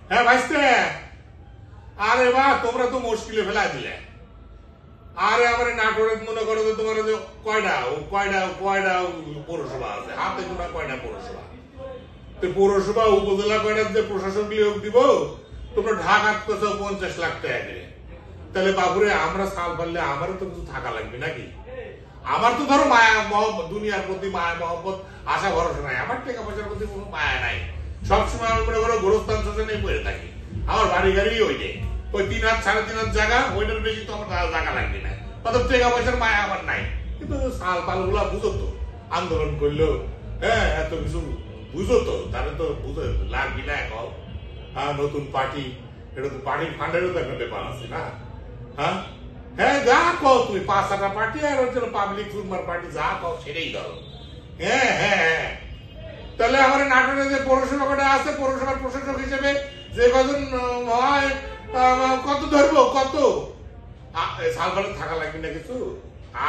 হ্যাঁ ভাইস্তে, আরে বাহ, তোমরা তো মুশকিলে ফেলা দিলে। আরে আমার নাটোরের মনে করো যে তোমার কয়টা পৌরসভা আছে, হাতে গোনা কয়টা পৌরসভা, পৌরসভা উপজেলা কয়টা যে প্রশাসক নিয়োগ দিব, তোমরা ঢাকা 50 লাখ টাকা করে। তাহলে বাবুরে আমরা সাল পারলে আমারও তো কিছু থাকা লাগবে নাকি? আমার তো ধরো মায়া মহব্বত, দুনিয়ার প্রতি মায়া মহব্বত আশা ভরসা নাই, আমার টাকা পয়সার প্রতি কোনো মায়া নাই। সবসময় আমি মনে করো গোরস্থান শোষণে পড়ে থাকি। আমার বাড়ি গাড়ি ওই যে ওই 3 হাত 3.5 হাত জায়গা, ওইটার বেশি তো আমার জায়গা লাগবে না, অত টাকা পয়সার মায়া আমার নাই। কিন্তু সাল পাল গুলা বুঝো তো, আন্দোলন করলো, হ্যাঁ এত কিছু বুঝো তো, তাহলে তো বুঝো লাগবি না। এখন নতুন পার্টি, এটা তো পার্টির ফান্ডেরও তো একটা ব্যাপার আছে না? হ্যাঁ হ্যাঁ, যা কও তুমি, 5-6টা পার্টি আর হচ্ছে পাবলিক সুরমার পার্টি, যা কও সেটাই ধরো। হ্যাঁ হ্যাঁ হ্যাঁ, তাহলে আমার নাটোরে যে পৌরসভা কটা আছে, পৌরসভার প্রশাসক হিসেবে যে কজন হয়, কত ধরবো, কত সালভারে থাকা লাগবে না কিছু?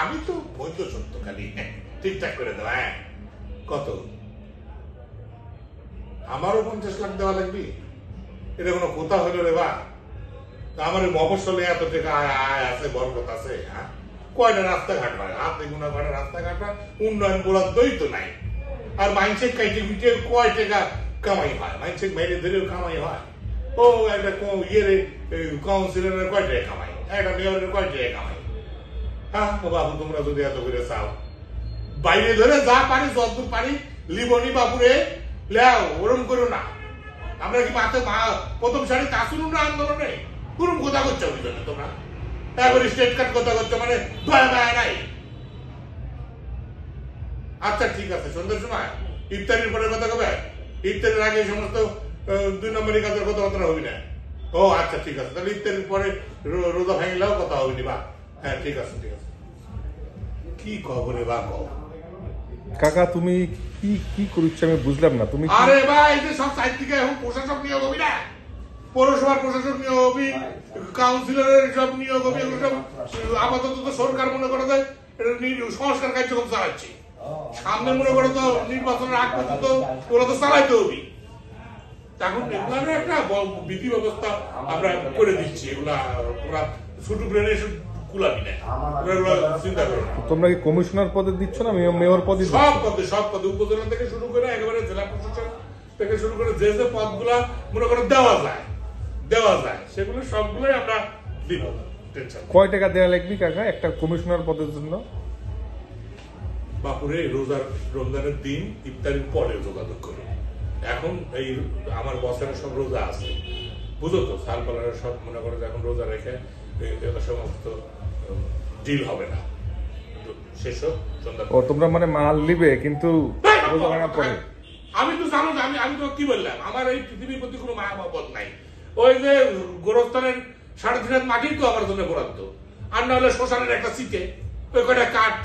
আমি তো বৈধ সত্য, খালি ঠিকঠাক করে দেওয়া। হ্যাঁ কত? আমারও 50 লাখ দেওয়া লাগবে? এটা কোনো কথা হইলো রে বা? আমার মফস্বলে এত টাকা আয় আছে, বরকত আছে, হ্যাঁ কয়টা রাস্তাঘাট হয়, হাতে গোনা কয়টা রাস্তাঘাট হয়, উন্নয়ন বরাদ্দই তো নাই। আর মাইনসেক কাইটে পিটে কয় টাকা কামাই হয়, মাইনসেক মেরে ধরেও কামাই হয়। ও একটা ইয়ে কাউন্সিলরের কয় টাকা কামাই, একটা মেয়রের কয় টাকা কামাই? হ্যাঁ বাবু, তোমরা যদি এত করে চাও, বাইরে ধরে যা পারি যতদূর পারি লিবনি বাবুরে, লেও ওরম করো না। আমরা কি মাথে প্রথম সারি তা শুনুন না আন্দোলনে? পুরুম কথা করছো বুঝলো তোমরা, একবার স্টেট কার্ড কথা করছো, মানে দয়া মায়া নাই। আচ্ছা ঠিক আছে, সন্ধ্যার সময় ইফতারির পরে কথা কবে? ইফতারির আগে সমস্ত 2 নম্বরই কাজের কথাবার্তা হবি না? ও আচ্ছা ঠিক আছে, তাহলে ইফতারির পরে রোজা ভাঙলেও কথা হবিনি বা? হ্যাঁ ঠিক আছে ঠিক আছে। কি খবরে বা কও কাকা, তুমি কি কি করছো আমি বুঝলাম না। তুমি আরে ভাই, এই যে সব সাইড থেকে এখন প্রশাসক নিয়োগ হবি না, পৌরসভার প্রশাসক নিয়োগ হবি, কাউন্সিলরের সব নিয়োগ হবি, এগুলো সব আপাতত তো সরকার মনে করে দেয় সংস্কার কার্যক্রম চালাচ্ছে। সামনে মনে করো তো নির্বাচনের আগ পর্যন্ত ওরা তো চালাইতে হবি। এখন এগুলো একটা বিধি ব্যবস্থা আমরা করে দিচ্ছি, এগুলা ওরা ছোট ব্রেনে কুলাবি না, চিন্তা করো না। তোমরা কি কমিশনার পদে দিচ্ছ না মেয়র পদে? সব পদে উপজেলা থেকে শুরু করে একেবারে জেলা প্রশাসন থেকে শুরু করে যে যে পদগুলা মনে করো দেওয়া যায় সেগুলো সবগুলোই আমরা দিব। কয় টাকা দেওয়া লাগবে কাকা একটা কমিশনার পদের জন্য? বাপুরে রমজানের দিন ইফতারির পরে যোগাযোগ করো। এখন এই আমার বছরের সব রোজা আছে, বুঝো তো, সালপালারের সব মনে করো এখন রোজা রেখে সমস্ত ডিল হবে না, শেষ হোক সন্ধ্যা। ও তোমরা মানে মাল নিবে কিন্তু রোজা ভাঙার পরে? আমি তো জানো, আমি তো কি বললাম, আমার এই পৃথিবীর প্রতি কোনো মায়া মহব্বত নাই। ওই যে গোরস্থানের 3.5 হাত মাটি তো আমার জন্য বরাদ্দ, আর না হলে শ্মশানের একটা সিটে ওই কয়টা কাঠ,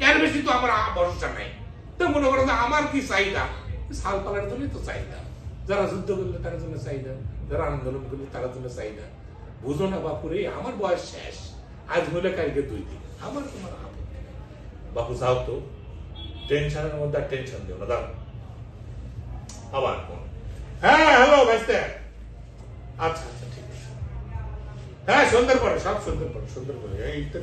এর বেশি তো আমার ভরসা নাই। তো মনে করো যে আমার কি চাহিদা, সালপালের জন্যই তো চাহিদা, যারা যুদ্ধ করলে তার জন্য চাহিদা, যারা আন্দোলন করলে তার জন্য চাহিদা। বুঝো না বাপুরে, আমার বয়স শেষ, আজ হলে কালকে 2 দিন, আমার তোমার আপত্তি বাপু। যাও তো, টেনশনের মধ্যে আর টেনশন দিও না, দাও আবার ফোন। হ্যাঁ হ্যালো ভাইস্তে, আচ্ছা আচ্ছা ঠিক আছে। হ্যাঁ সন্ধ্যার পরে, সব সন্ধ্যার পরে এই তো।